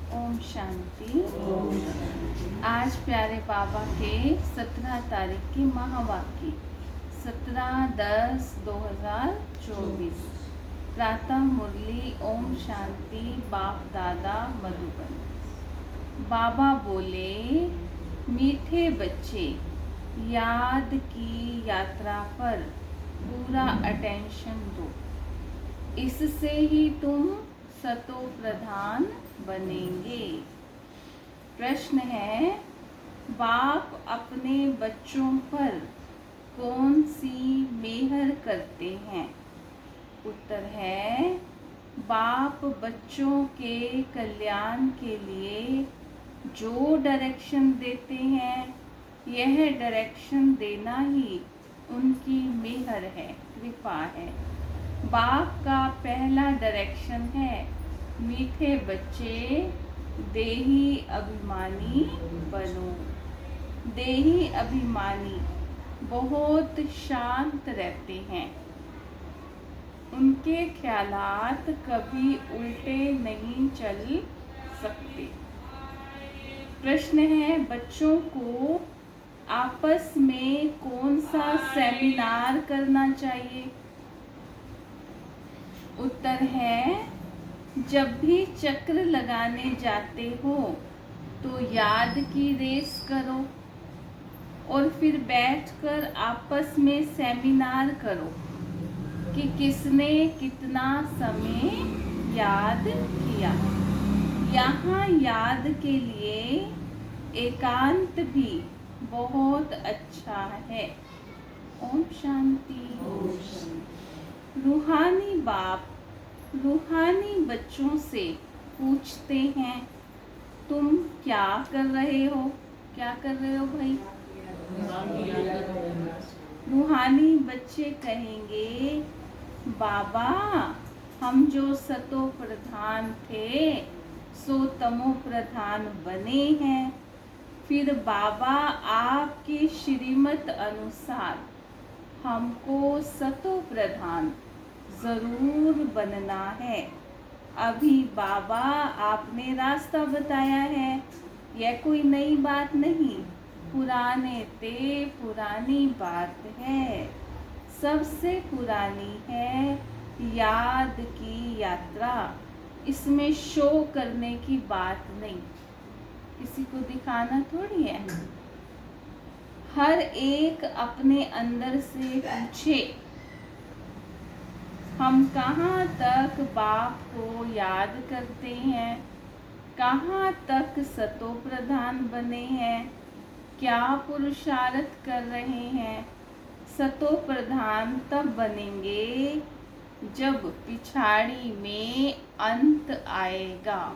ओम शांति। आज प्यारे बाबा के 17 तारीख की महावाक्य 17/10/2024 प्रातः मुरली। ओम शांति। बाप दादा मधुबन। बाबा बोले, मीठे बच्चे, याद की यात्रा पर पूरा अटेंशन दो। इससे ही तुम सतो प्रधान बनेंगे। प्रश्न है, बाप अपने बच्चों पर कौन सी मेहर करते हैं? उत्तर है, बाप बच्चों के कल्याण के लिए जो डायरेक्शन देते हैं, यह डायरेक्शन देना ही उनकी मेहर है, कृपा है। बाप का पहला डायरेक्शन है, मीठे बच्चे देही अभिमानी बनो। देही अभिमानी बहुत शांत रहते हैं। उनके ख्यालात कभी उल्टे नहीं चल सकते। प्रश्न है, बच्चों को आपस में कौन सा सेमिनार करना चाहिए? उत्तर है, जब भी चक्र लगाने जाते हो तो याद की रेस करो और फिर बैठकर आपस में सेमिनार करो कि किसने कितना समय याद किया। यहाँ याद के लिए एकांत भी बहुत अच्छा है। ओम शांति। रूहानी बाप रूहानी बच्चों से पूछते हैं, तुम क्या कर रहे हो? क्या कर रहे हो भाई? रूहानी बच्चे कहेंगे, बाबा हम जो सतो प्रधान थे सो तमो प्रधान बने हैं। फिर बाबा आपकी श्रीमत अनुसार हमको सतो प्रधान जरूर बनना है। अभी बाबा आपने रास्ता बताया है, यह कोई नई बात नहीं, पुराने ते पुरानी बात है। सबसे पुरानी है याद की यात्रा। इसमें शो करने की बात नहीं, किसी को दिखाना थोड़ी है। हर एक अपने अंदर से पूछे, हम कहाँ तक बाप को याद करते हैं? कहाँ तक सतो प्रधान बने हैं? क्या पुरुषार्थ कर रहे हैं? सतो प्रधान तब बनेंगे जब पिछाड़ी में अंत आएगा,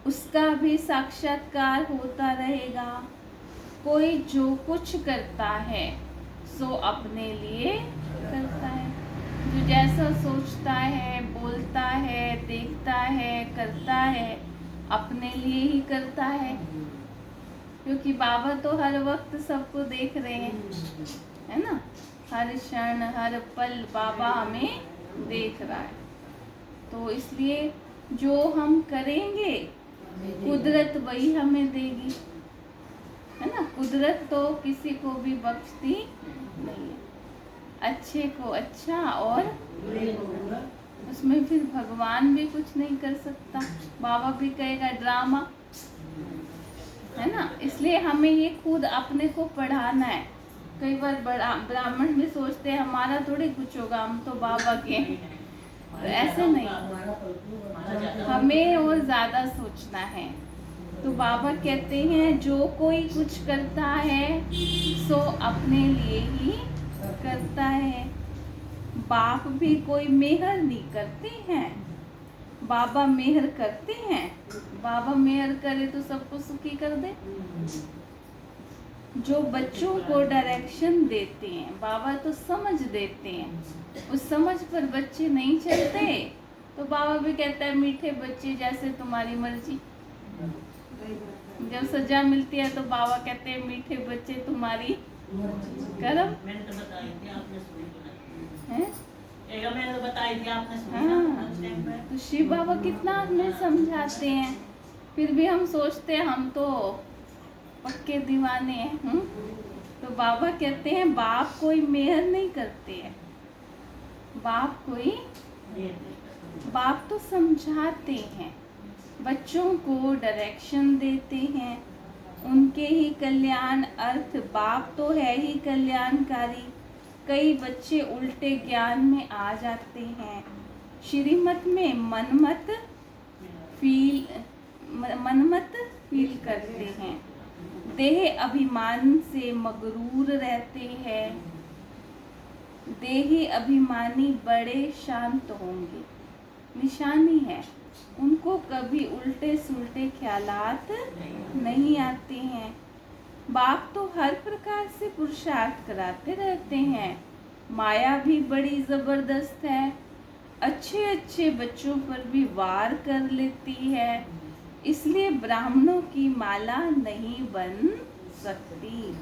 उसका भी साक्षात्कार होता रहेगा। कोई जो कुछ करता है सो अपने लिए करता है। जो जैसा सोचता है, बोलता है, देखता है, करता है, अपने लिए ही करता है। क्योंकि बाबा तो हर वक्त सबको देख रहे हैं, है ना? हर क्षण हर पल बाबा हमें देख रहा है। तो इसलिए जो हम करेंगे कुदरत वही हमें देगी, है ना? कुदरत तो किसी को भी बख्शती नहीं है। अच्छे को अच्छा, और उसमें फिर भगवान भी कुछ नहीं कर सकता। बाबा भी कहेगा ड्रामा, है ना? इसलिए हमें ये खुद अपने को पढ़ाना है। कई बार ब्राह्मण भी सोचते हैं हमारा थोड़ी कुछ होगा, हम तो बाबा के हैं। तो ऐसे नहीं, हमें और ज्यादा सोचना है। तो बाबा कहते हैं, जो कोई कुछ करता है सो अपने लिए ही करता है। बाप भी कोई मेहर नहीं करते हैं, बाबा मेहर करते हैं। बाबा मेहर करे तो सबको सुखी कर दे। जो बच्चों को डायरेक्शन देते हैं, बाबा तो समझ देते हैं। उस समझ पर बच्चे नहीं चलते तो बाबा भी कहता है, मीठे बच्चे जैसे तुम्हारी मर्जी। जब सजा मिलती है तो बाबा कहते हैं, मीठे बच्चे तुम्हारी कर्म है। मैंने तो बताई थी, आपने सुनी ना उस टाइम पे। तो शिव बाबा कितना हमें समझाते हैं, फिर भी हम सोचते हैं हम तो पक्के दीवाने हैं। तो बाबा कहते हैं बाप कोई मेहर नहीं करते हैं, बाप तो समझाते हैं, बच्चों को डायरेक्शन देते हैं, उनके ही कल्याण अर्थ। बाप तो है ही कल्याणकारी। कई बच्चे उल्टे ज्ञान में आ जाते हैं, श्रीमत में मनमत फील करते हैं, देह अभिमान से मगरूर रहते हैं। देही अभिमानी बड़े शांत होंगे, निशानी है। उनको कभी उल्टे सुल्टे ख्यालात नहीं आते हैं। बाप तो हर प्रकार से पुरुषार्थ कराते रहते हैं। माया भी बड़ी जबरदस्त है, अच्छे अच्छे बच्चों पर भी वार कर लेती है, इसलिए ब्राह्मणों की माला नहीं बन सकती।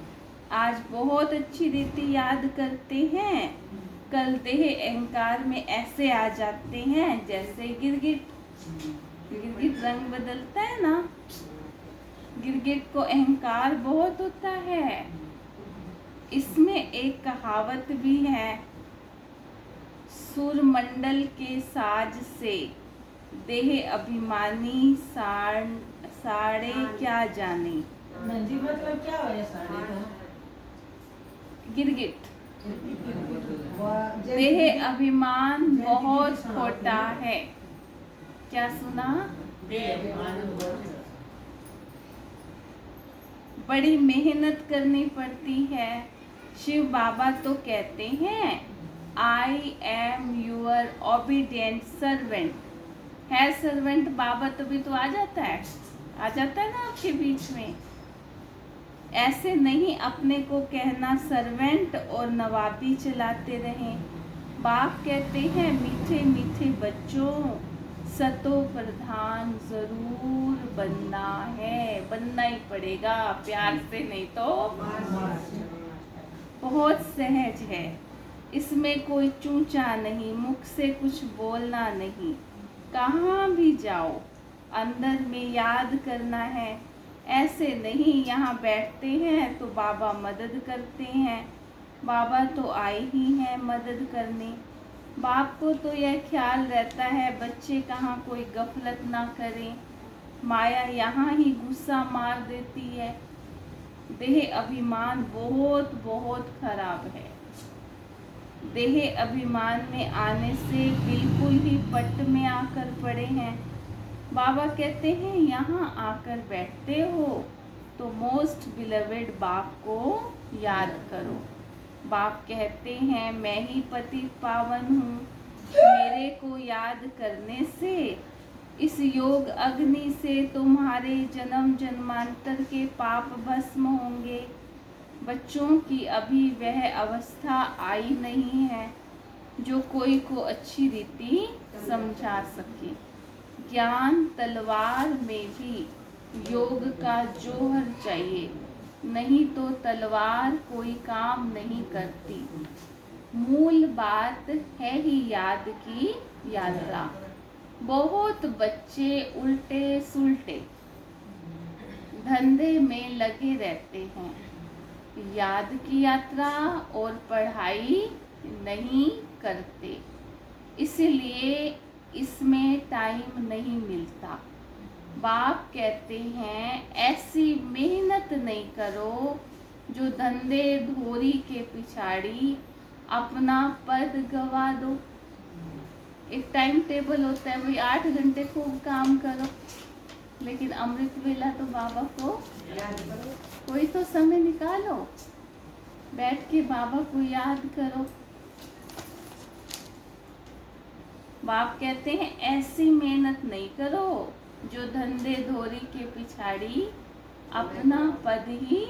आज बहुत अच्छी रीति याद करते हैं, कल देह अहंकार में ऐसे आ जाते हैं जैसे गिरगिट रंग बदलता है ना। गिरगिट को अहंकार बहुत होता है। इसमें एक कहावत भी है, सुरमंडल के साज से देह अभिमानी साड़े क्या जाने। नंदी मतलब क्या है साड़ी का? गिरगिट देह अभिमान बहुत खोटा है। क्या सुना? बड़ी मेहनत करनी पड़ती है। शिव बाबा तो कहते हैं I am your obedient servant. है सर्वेंट बाबा तभी तो आ जाता है ना आपके बीच में। ऐसे नहीं अपने को कहना सर्वेंट और नवाबी चलाते रहें। बाप कहते हैं मीठे मीठे बच्चों, सतो प्रधान जरूर बनना है, बनना ही पड़ेगा प्यार से, नहीं तो बहुत सहज है, इसमें कोई चूचा नहीं, मुख से कुछ बोलना नहीं, कहाँ भी जाओ अंदर में याद करना है। ऐसे नहीं यहाँ बैठते हैं तो बाबा मदद करते हैं, बाबा तो आए ही हैं मदद करने। बाप को तो यह ख्याल रहता है बच्चे कहाँ कोई गफलत ना करें, माया यहाँ ही गुस्सा मार देती है। देह अभिमान बहुत बहुत खराब है। देह अभिमान में आने से बिल्कुल ही पट में आकर पड़े हैं। बाबा कहते हैं यहाँ आकर बैठते हो तो मोस्ट बिलवेड बाप को याद करो। बाप कहते हैं मैं ही पतित पावन हूँ, मेरे को याद करने से इस योग अग्नि से तुम्हारे जन्म जन्मांतर के पाप भस्म होंगे। बच्चों की अभी वह अवस्था आई नहीं है जो कोई को अच्छी रीति समझा सके। ज्ञान तलवार में भी योग का जोहर चाहिए, नहीं तो तलवार कोई काम नहीं करती। मूल बात है ही याद की यात्रा। बहुत बच्चे उल्टे सुल्टे धंधे में लगे रहते हैं, याद की यात्रा और पढ़ाई नहीं करते, इसलिए इसमें टाइम नहीं मिलता। बाप कहते हैं ऐसी मेहनत नहीं करो जो धंधे धोरी के पिछाड़ी अपना पद गवा दो। एक टाइम टेबल होता है, भाई 8 घंटे खूब काम करो, लेकिन अमृत वेला तो बाबा को कोई तो समय निकालो, बैठ के बाबा को याद करो। बाप कहते हैं ऐसी मेहनत नहीं करो जो धंधे धोरी के पिछाड़ी अपना पद ही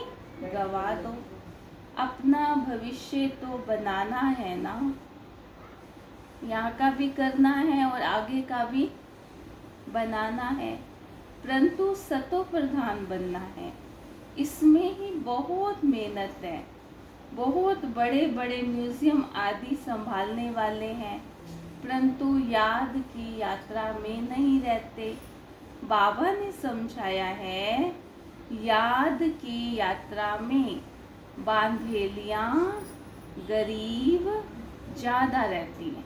गवा दो। अपना भविष्य तो बनाना है ना, यहाँ का भी करना है और आगे का भी बनाना है, परंतु सतो प्रधान बनना है, इसमें ही बहुत मेहनत है। बहुत बड़े बड़े म्यूजियम आदि संभालने वाले हैं, परंतु याद की यात्रा में नहीं रहते। बाबा ने समझाया है, याद की यात्रा में बांधेलियां गरीब ज्यादा रहती हैं।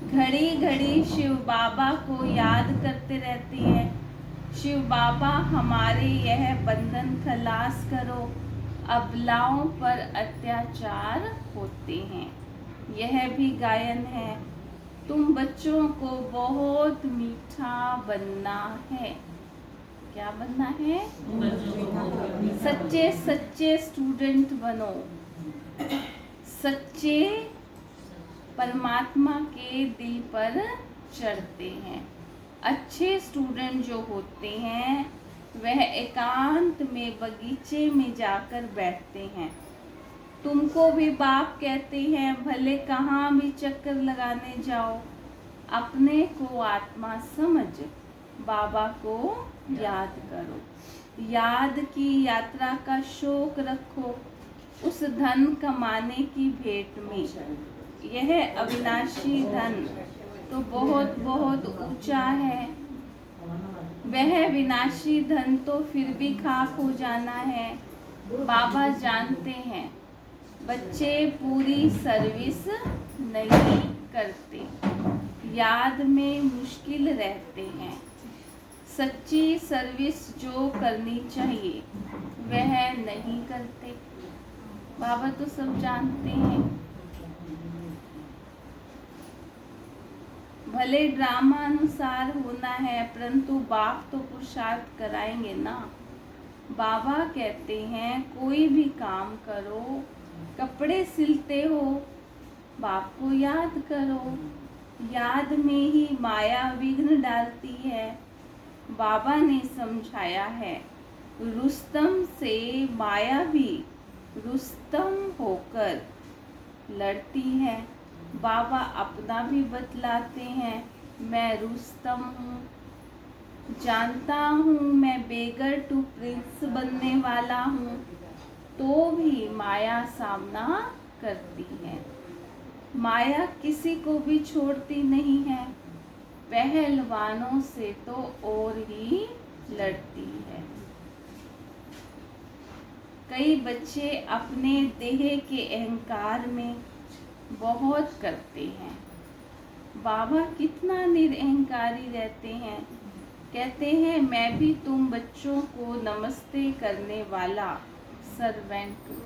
घड़ी घड़ी शिव बाबा को याद करते रहते हैं। शिव बाबा हमारे यह बंधन खलास करो, अबलाओं पर अत्याचार होते हैं। यह भी गायन है। तुम बच्चों को बहुत मीठा बनना है। क्या बनना है? सच्चे सच्चे स्टूडेंट बनो। सच्चे परमात्मा के दिल पर चढ़ते हैं। अच्छे स्टूडेंट जो होते हैं वह एकांत में बगीचे में जाकर बैठते हैं। तुमको भी बाप कहते हैं, भले कहाँ भी चक्कर लगाने जाओ, अपने को आत्मा समझ बाबा को याद करो। याद की यात्रा का शौक रखो, उस धन कमाने की भेंट में। यह अविनाशी धन तो बहुत बहुत ऊंचा है, वह विनाशी धन तो फिर भी खाक हो जाना है। बाबा जानते हैं, बच्चे पूरी सर्विस नहीं करते, याद में मुश्किल रहते हैं। सच्ची सर्विस जो करनी चाहिए वह नहीं करते। बाबा तो सब जानते हैं। भले ड्रामा अनुसार होना है, परंतु बाप तो पुरुषार्थ कराएंगे ना। बाबा कहते हैं, कोई भी काम करो, कपड़े सिलते हो, बाप को याद करो। याद में ही माया विघ्न डालती है। बाबा ने समझाया है, रुस्तम से माया भी रुस्तम होकर लड़ती है। बाबा अपना भी बतलाते हैं, मैं रुस्तम हूँ, जानता हूँ मैं बेगर टू प्रिंस बनने वाला हूँ, तो भी माया सामना करती है। माया किसी को भी छोड़ती नहीं है, पहलवानों से तो और ही लड़ती है। कई बच्चे अपने देह के अहंकार में बहुत करते हैं। बाबा कितना निरअहंकारी रहते हैं। कहते हैं, मैं भी तुम बच्चों को नमस्ते करने वाला सर्वेंट हूँ।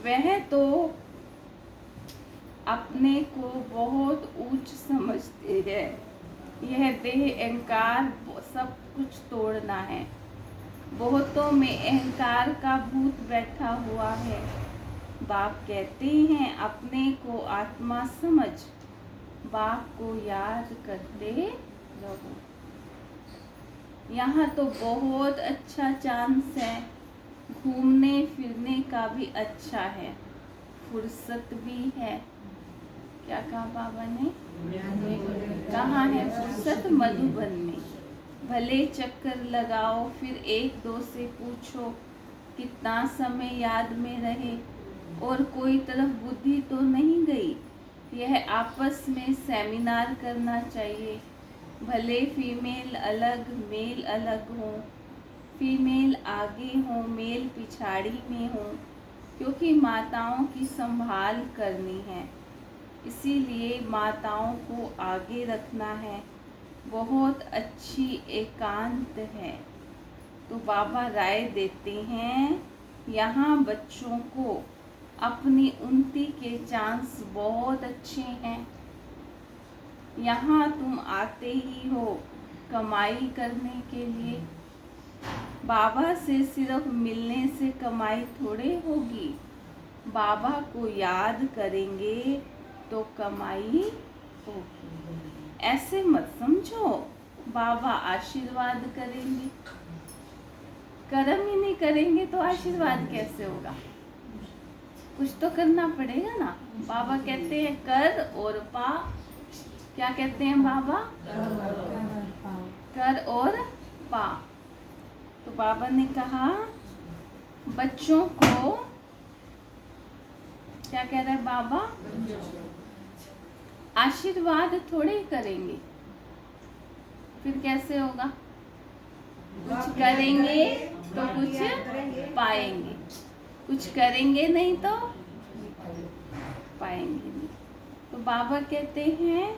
वह तो अपने को बहुत ऊंच समझते हैं। यह देह अहंकार सब कुछ तोड़ना है। बहुतों में अहंकार का भूत बैठा हुआ है। बाप कहते हैं, अपने को आत्मा समझ बाप को याद करते रहो। यहाँ तो बहुत अच्छा चांस है, घूमने फिरने का भी अच्छा है, फुर्सत भी है। क्या कहा बाबा ने? कहाँ है फुर्सत? मधुबन में। भले चक्कर लगाओ, फिर एक दो से पूछो कितना समय याद में रहे और कोई तरफ बुद्धि तो नहीं गई। यह आपस में सेमिनार करना चाहिए। भले फीमेल अलग मेल अलग हो, फीमेल आगे हो मेल पिछाड़ी में हो, क्योंकि माताओं की संभाल करनी है, इसीलिए माताओं को आगे रखना है। बहुत अच्छी एकांत है। तो बाबा राय देते हैं, यहाँ बच्चों को अपनी उन्नति के चांस बहुत अच्छे हैं। यहाँ तुम आते ही हो कमाई करने के लिए। बाबा से सिर्फ मिलने से कमाई थोड़े होगी। बाबा को याद करेंगे तो कमाई होगी। ऐसे मत समझो बाबा आशीर्वाद करेंगे। कर्म ही नहीं करेंगे तो आशीर्वाद कैसे होगा? कुछ तो करना पड़ेगा ना। बाबा कहते हैं, कर और पा। क्या कहते हैं बाबा? कर और पा। तो बाबा ने कहा, बच्चों को क्या कह रहे हैं बाबा, आशीर्वाद थोड़े ही करेंगे, फिर कैसे होगा? कुछ करेंगे तो कुछ पाएंगे, कुछ करेंगे नहीं तो पाएंगे नहीं। तो बाबा कहते हैं,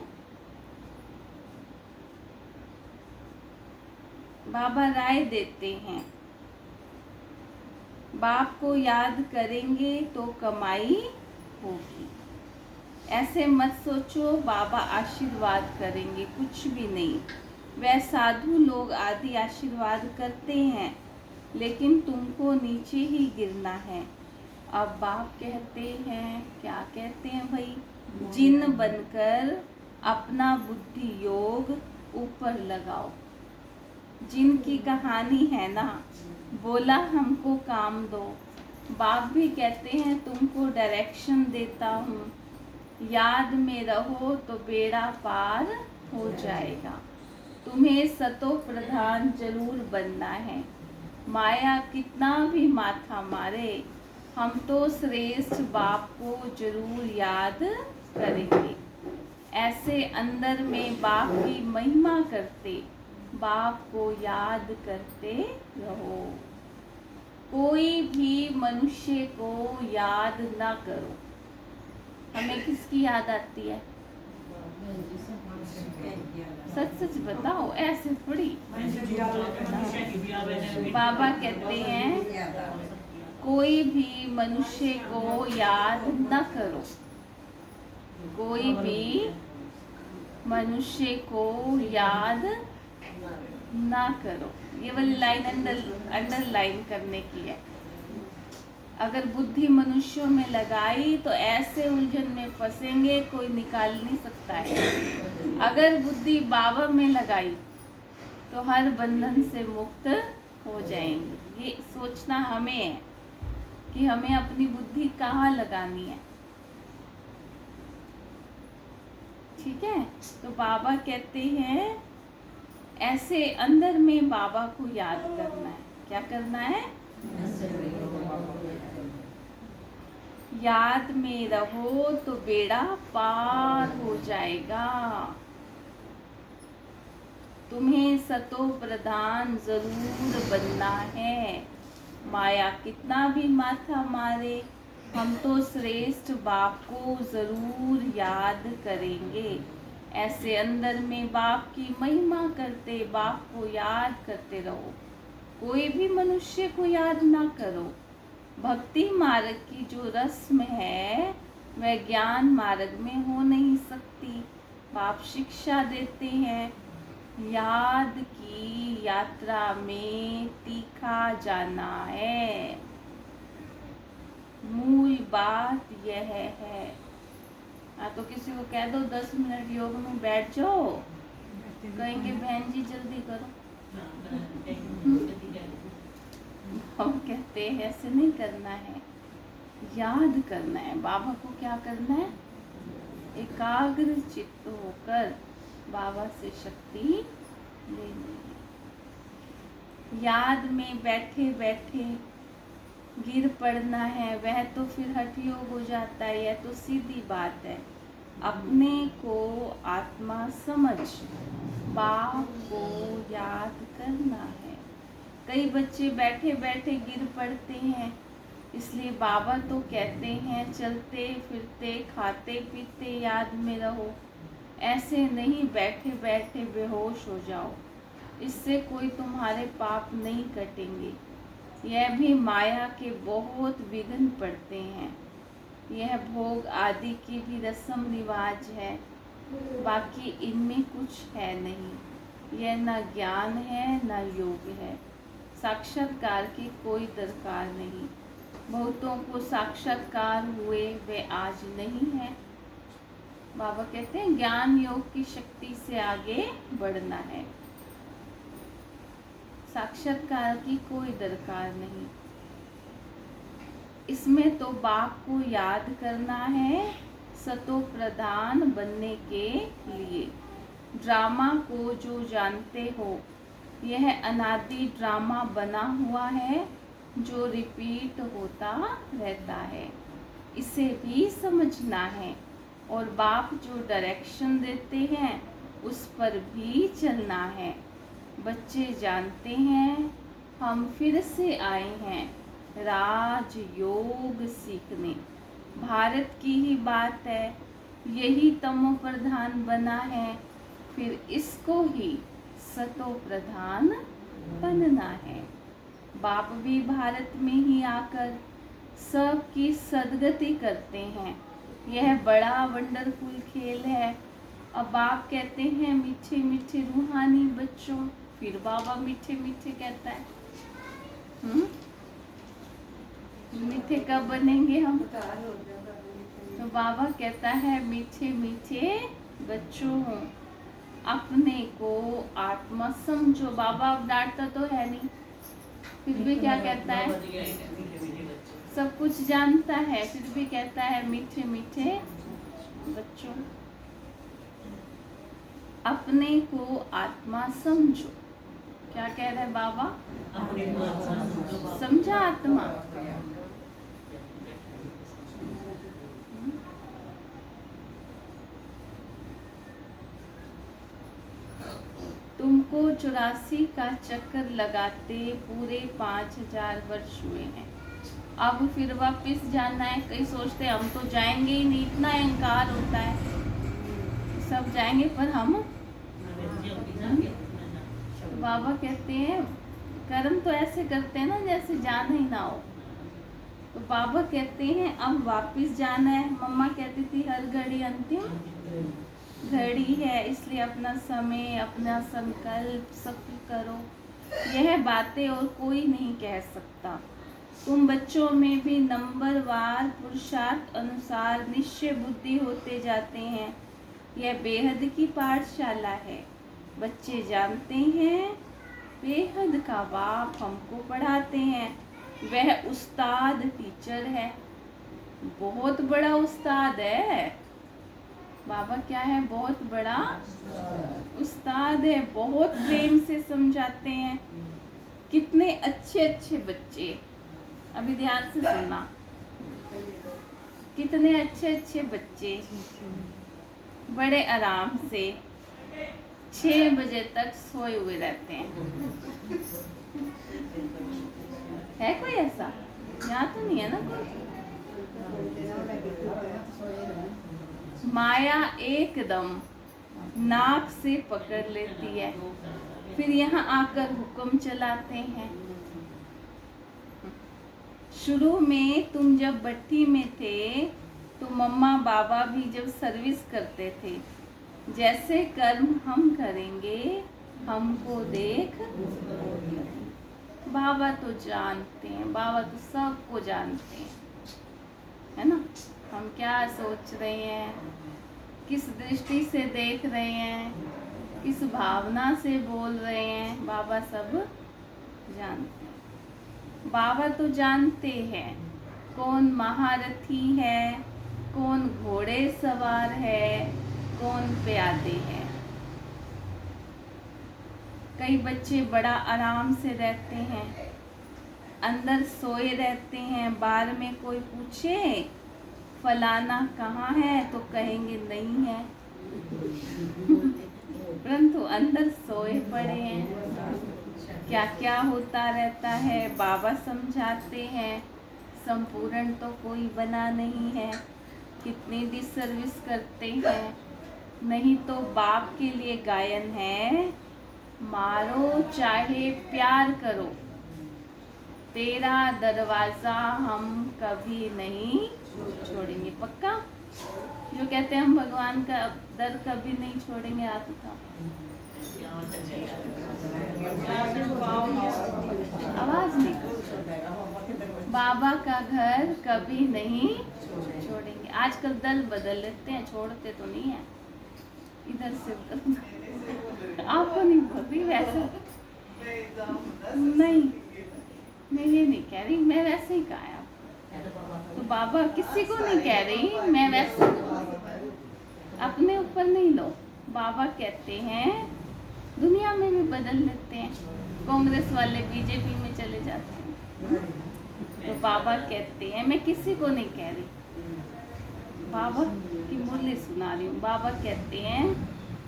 बाबा राय देते हैं, बाप को याद करेंगे तो कमाई होगी। ऐसे मत सोचो बाबा आशीर्वाद करेंगे, कुछ भी नहीं। वह साधु लोग आदि आशीर्वाद करते हैं, लेकिन तुमको नीचे ही गिरना है। अब बाप कहते हैं, क्या कहते हैं भाई, जिन बनकर अपना बुद्धि योग ऊपर लगाओ। जिन की कहानी है ना, बोला हमको काम दो। बाप भी कहते हैं तुमको डायरेक्शन देता हूँ, याद में रहो तो बेड़ा पार हो जाएगा। तुम्हें सतो प्रधान जरूर बनना है, माया कितना भी माथा मारे, हम तो श्रेष्ठ बाप को जरूर याद करेंगे। ऐसे अंदर में बाप की महिमा करते, बाप को याद करते रहो। कोई भी मनुष्य को याद ना करो। हमें किसकी याद आती है? सच सच बताओ, ऐसे थोड़ी। बाबा कहते हैं कोई भी मनुष्य को याद न करो, कोई भी मनुष्य को याद ना करो। ये वाली लाइन अंडरलाइन करने की है। अगर बुद्धि मनुष्यों में लगाई तो ऐसे उलझन में फंसेंगे, कोई निकाल नहीं सकता है। अगर बुद्धि बाबा में लगाई तो हर बंधन से मुक्त हो जाएंगे। ये सोचना हमें है कि हमें अपनी बुद्धि कहाँ लगानी है। ठीक है, तो बाबा कहते हैं ऐसे अंदर में बाबा को याद करना है। क्या करना है? याद में रहो तो बेड़ा पार हो जाएगा। तुम्हें सतो प्रधान जरूर बनना है, माया कितना भी माथा मारे, हम तो श्रेष्ठ बाप को जरूर याद करेंगे। ऐसे अंदर में बाप की महिमा करते, बाप को याद करते रहो। कोई भी मनुष्य को याद ना करो। भक्ति मार्ग की जो रस्म है वह ज्ञान मार्ग में हो नहीं सकती। बाप शिक्षा देते हैं, याद की यात्रा में तीखा जाना है। मूल बात यह है। तो किसी को कह दो 10 मिनट योग में बैठ जाओ, कहेंगे बहन जी जल्दी करो। हम कहते हैं ऐसे नहीं करना है, याद करना है। बाबा को क्या करना है? एकाग्र चित्त होकर बाबा से शक्ति लेनी है। याद में बैठे बैठे गिर पड़ना है, वह तो फिर हठ योग हो जाता है। यह तो सीधी बात है। अपने को आत्मा समझ बाप को याद करना है। कई बच्चे बैठे बैठे गिर पड़ते हैं, इसलिए बाबा तो कहते हैं चलते फिरते खाते पीते याद में रहो। ऐसे नहीं बैठे बैठे बेहोश हो जाओ, इससे कोई तुम्हारे पाप नहीं कटेंगे। यह भी माया के बहुत विघ्न पड़ते हैं। यह भोग आदि की भी रस्म रिवाज है, बाकी इनमें कुछ है नहीं। यह न ज्ञान है न योग है। साक्षात्कार की कोई दरकार नहीं। बहुतों को साक्षात्कार हुए वे आज नहीं है। बाबा कहते हैं ज्ञान योग की शक्ति से आगे बढ़ना है, साक्षात्कार की कोई दरकार नहीं। इसमें तो बाप को याद करना है सतो प्रधान बनने के लिए। ड्रामा को जो जानते हो, यह अनादि ड्रामा बना हुआ है। जो रिपीट होता रहता है, इसे भी समझना है। और बाप जो डायरेक्शन देते हैं उस पर भी चलना है। बच्चे जानते हैं हम फिर से आए हैं राजयोग सीखने। भारत की ही बात है, यही तमो प्रधान बना है, फिर इसको ही सतो प्रधान बनना है। बाप भी भारत में ही आकर सबकी सदगति करते हैं। यह बड़ा वंडरफुल खेल है। अब बाप कहते हैं मीठे मीठे रूहानी बच्चों, फिर बाबा मीठे मीठे कहता है। मीठे कब बनेंगे हम? तो बाबा कहता है मीठे मीठे बच्चों, अपने को आत्मा समझो। बाबा अब डांटता तो है नहीं, फिर भी क्या कहता है? सब कुछ जानता है, फिर भी कहता है मीठे मीठे बच्चों, अपने को आत्मा समझो। क्या कह रहे हैं बाबा? समझा आत्मा। तुमको 84 का चक्कर लगाते पूरे 5000 वर्ष हुए हैं। अब फिर वापस जाना है। कई सोचते हम तो जाएंगे ही नहीं, इतना अहंकार होता है, सब जाएंगे पर हम। तो बाबा कहते हैं कर्म तो ऐसे करते हैं ना जैसे जाना ही ना हो। तो बाबा कहते हैं अब वापस जाना है। मम्मा कहती थी हर घड़ी अंतिम घड़ी है, इसलिए अपना समय, अपना संकल्प सफल करो। यह बातें और कोई नहीं कह सकता। तुम बच्चों में भी नंबरवार पुरुषार्थ अनुसार निश्चय बुद्धि होते जाते हैं। यह बेहद की पाठशाला है। बच्चे जानते हैं बेहद का बाप हमको पढ़ाते हैं। वह उस्ताद टीचर है, बहुत बड़ा उस्ताद है। बाबा क्या है? बहुत बड़ा उस्ताद है। बहुत प्रेम से समझाते हैं। कितने अच्छे अच्छे बच्चे, अभी ध्यान से सुनना, कितने अच्छे अच्छे बच्चे बड़े आराम से 6 बजे तक सोए हुए रहते हैं। है कोई ऐसा? यहाँ तो नहीं है ना कोई। माया एकदम नाक से पकड़ लेती है, फिर यहाँ आकर हुक्म चलाते हैं। शुरू में तुम जब भट्टी में थे तो मम्मा बाबा भी जब सर्विस करते थे, जैसे कर्म हम करेंगे हमको देख। बाबा तो जानते हैं, बाबा तो सबको जानते हैं, है ना। हम क्या सोच रहे हैं, किस दृष्टि से देख रहे हैं, किस भावना से बोल रहे हैं, बाबा सब जानते हैं। बाबा तो जानते हैं कौन महारथी है, कौन घोड़े सवार है, कौन प्यादे है। कई बच्चे बड़ा आराम से रहते हैं, अंदर सोए रहते हैं। बाहर में कोई पूछे फलाना कहाँ है तो कहेंगे नहीं है, परंतु अंदर सोए पड़े हैं। क्या क्या होता रहता है बाबा समझाते हैं। संपूर्ण तो कोई बना नहीं है, कितनी डिसर्विस करते हैं। नहीं तो बाप के लिए गायन है, मारो चाहे प्यार करो, तेरा दरवाजा हम कभी नहीं छोड़ेंगे। पक्का? जो कहते हैं हम भगवान का दर कभी नहीं छोड़ेंगे, हाथ उठाओ। आवाज नहीं। बाबा का घर कभी नहीं छोड़ेंगे। आजकल दल बदल लेते हैं, छोड़ते तो नहीं है। इधर से आपको नहीं बोल रही वैसे, नहीं मैं ये नहीं कह रही, मैं वैसे ही कहा है। तो बाबा किसी को नहीं कह रही, मैं वैसे अपने ऊपर नहीं लो। बाबा कहते हैं दुनिया में भी बदल लेते हैं। कांग्रेस वाले बीजेपी में चले जाते हैं, तो बाबा कहते हैं, मैं किसी को नहीं कह रही, बाबा की मुरली सुना रही हूँ। बाबा कहते हैं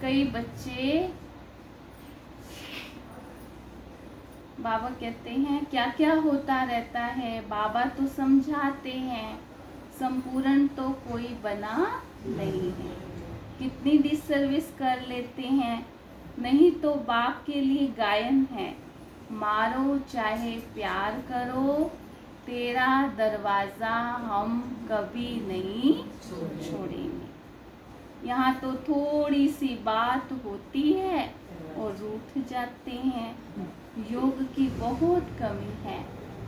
कई बच्चे, बाबा कहते हैं क्या क्या होता रहता है, बाबा तो समझाते हैं, संपूर्ण तो कोई बना नहीं है। कितनी डिसर्विस कर लेते हैं, नहीं तो बाप के लिए गायन है, मारो चाहे प्यार करो, तेरा दरवाज़ा हम कभी नहीं छोड़ेंगे। यहाँ तो थोड़ी सी बात होती है और रूठ जाते हैं। योग की बहुत कमी है।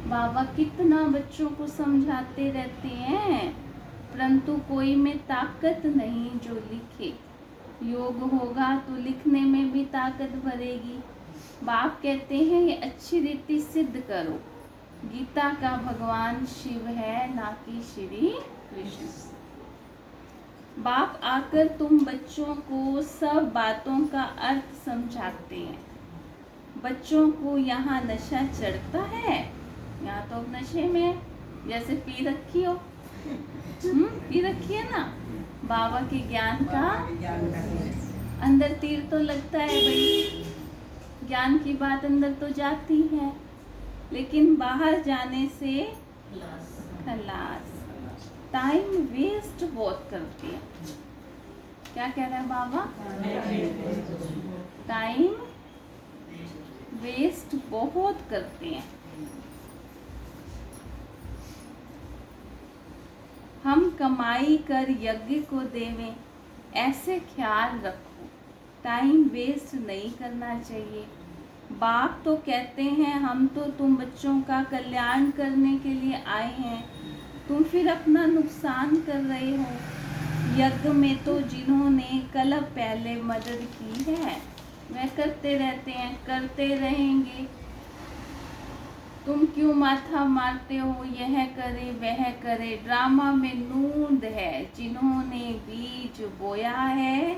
बाबा कितना बच्चों को समझाते रहते हैं, परंतु कोई में ताकत नहीं जो लिखे। योग होगा तो लिखने में भी ताकत भरेगी। बाप कहते हैं ये अच्छी रीति सिद्ध करो। गीता का भगवान शिव है, ना कि श्री कृष्ण। बाप आकर तुम बच्चों को सब बातों का अर्थ समझाते हैं। बच्चों को यहाँ नशा चढ़ता है, यहाँ तो अब नशे में जैसे पी रखी हो, पी रखी है ना। बाबा के ज्ञान का अंदर तीर तो लगता है भाई, ज्ञान की बात अंदर तो जाती है, लेकिन बाहर जाने से खलास। टाइम वेस्ट बहुत करती है। क्या कह रहे हैं बाबा? टाइम वेस्ट बहुत करते हैं। हम कमाई कर यज्ञ को देवें, ऐसे ख्याल रखो। टाइम वेस्ट नहीं करना चाहिए। बाप तो कहते हैं हम तो तुम बच्चों का कल्याण करने के लिए आए हैं, तुम फिर अपना नुकसान कर रहे हो। यज्ञ में तो जिन्होंने कल पहले मदद की है वह करते रहते हैं, करते रहेंगे। तुम क्यों माथा मारते हो, यह करे वह करे। ड्रामा में नूंद है, जिन्होंने बीज बोया है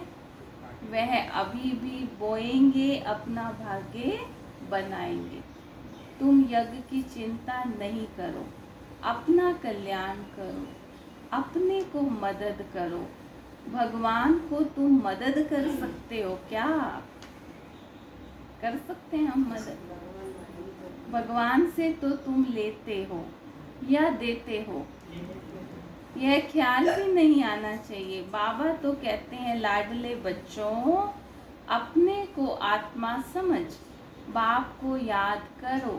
वह अभी भी बोएंगे, अपना भाग्य बनाएंगे। तुम यज्ञ की चिंता नहीं करो, अपना कल्याण करो, अपने को मदद करो। भगवान को तुम मदद कर सकते हो क्या? कर सकते हैं हम मदद। भगवान से तो तुम लेते हो या देते हो, यह ख्याल भी नहीं आना चाहिए। बाबा तो कहते हैं लाडले बच्चों, अपने को आत्मा समझ, बाप को याद करो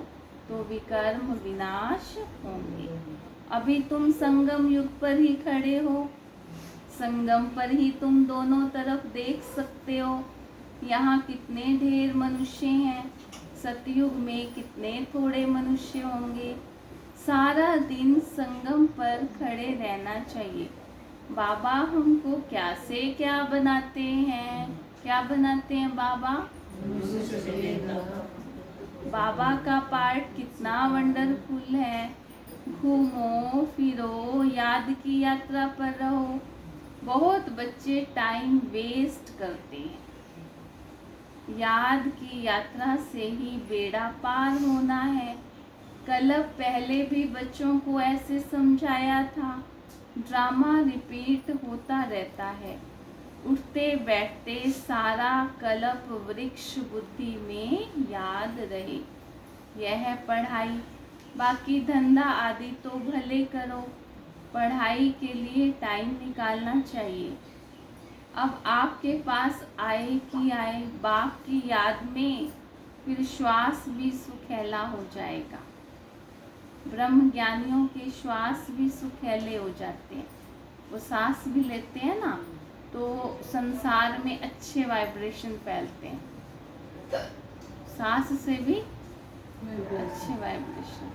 तो विकर्म विनाश होंगे। अभी तुम संगम युग पर ही खड़े हो, संगम पर ही तुम दोनों तरफ देख सकते हो। यहाँ कितने ढेर मनुष्य हैं, सतयुग में कितने थोड़े मनुष्य होंगे। सारा दिन संगम पर खड़े रहना चाहिए। बाबा हमको क्या से क्या बनाते हैं, क्या बनाते हैं बाबा? बाबा का पार्ट कितना वंडरफुल है। घूमो फिरो, याद की यात्रा पर रहो। बहुत बच्चे टाइम वेस्ट करते हैं। याद की यात्रा से ही बेड़ा पार होना है। कल पहले भी बच्चों को ऐसे समझाया था। ड्रामा रिपीट होता रहता है। उठते बैठते सारा कल्प वृक्ष बुद्धि में याद रहे। यह पढ़ाई, बाकी धंधा आदि तो भले करो, पढ़ाई के लिए टाइम निकालना चाहिए। अब आपके पास आए कि आए, बाप की याद में फिर श्वास भी सुखैला हो जाएगा। ब्रह्म ज्ञानियों के श्वास भी सुखैले हो जाते हैं। वो सांस भी लेते हैं ना, तो संसार में अच्छे वाइब्रेशन फैलते हैं। सांस से भी अच्छे वाइब्रेशन।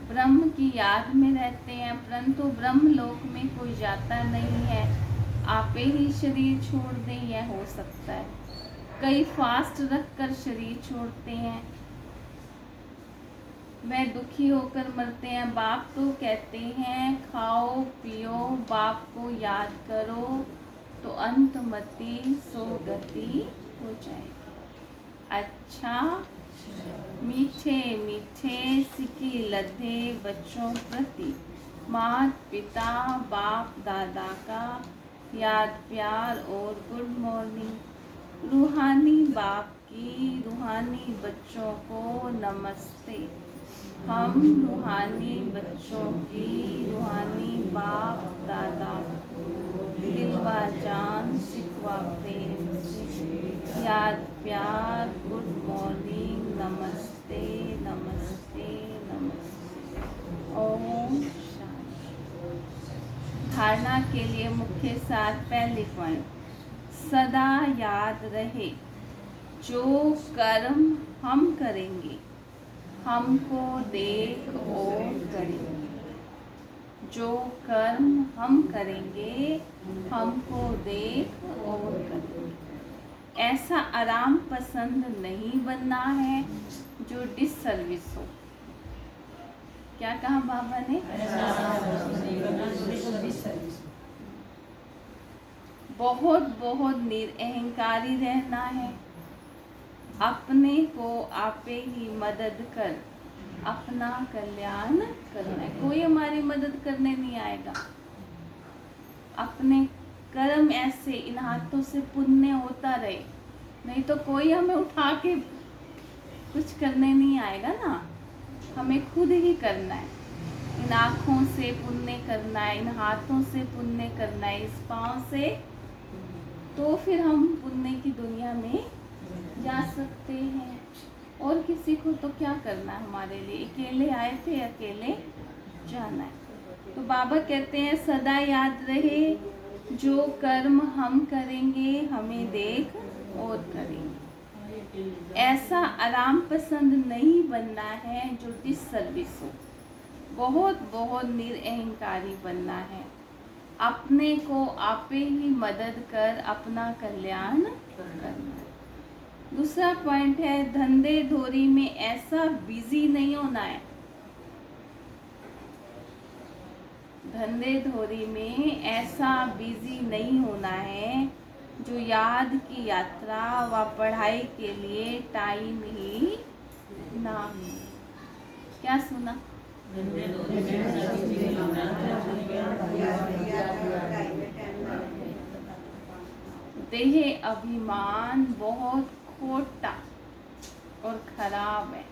ब्रह्म की याद में रहते हैं, परंतु ब्रह्म लोक में कोई जाता नहीं है। आपे ही शरीर छोड़ दें, यह हो सकता है। कई फास्ट रखकर शरीर छोड़ते हैं, वह दुखी होकर मरते हैं। बाप तो कहते हैं खाओ पियो, बाप को याद करो तो अंतमति सो गति हो जाएगी। अच्छा मीठे मीठे सिकी लधे बच्चों प्रति माता पिता बाप दादा का याद प्यार और गुड मॉर्निंग। रूहानी बाप की रूहानी बच्चों को नमस्ते। हम रूहानी बच्चों की रूहानी बाप दादा दिलवा जान सिखवा प्रेम से याद प्यार गुड मॉर्निंग नमस्ते नमस्ते नमस्ते। ओम शांति। धारणा के लिए मुख्य सार पहली पॉइंट, सदा याद रहे जो कर्म हम करेंगे हमको देख और करेंगे। जो कर्म हम करेंगे हमको देख और करेंगे। ऐसा आराम पसंद नहीं बनना है जो डिससर्विस हो। क्या कहा बाबा ने? बहुत बहुत निरअहंकारी रहना है। अपने को आपे ही मदद कर अपना कल्याण करना है। कोई हमारी मदद करने नहीं आएगा। अपने कर्म ऐसे इन हाथों से पुण्य होता रहे, नहीं तो कोई हमें उठा के कुछ करने नहीं आएगा ना। हमें खुद ही करना है। इन आँखों से पुण्य करना है, इन हाथों से पुण्य करना है, इस पाँव से, तो फिर हम पुण्य की दुनिया में जा सकते हैं। और किसी को तो क्या करना है हमारे लिए। अकेले आए थे, अकेले जाना है। तो बाबा कहते हैं सदा याद रहे जो कर्म हम करेंगे हमें देख और करेंगे। ऐसा आराम पसंद नहीं बनना है जो डिससर्विस हो। बहुत बहुत निरअहंकारी बनना है। अपने को आपे ही मदद कर अपना कल्याण करना है। दूसरा पॉइंट है धंधे धोरी में ऐसा बिजी नहीं होना है। धंधे धोरी में ऐसा बिजी नहीं होना है जो याद की यात्रा व पढ़ाई के लिए टाइम ही ना हो। क्या सुना? देह अभिमान बहुत खोटा और खराब है।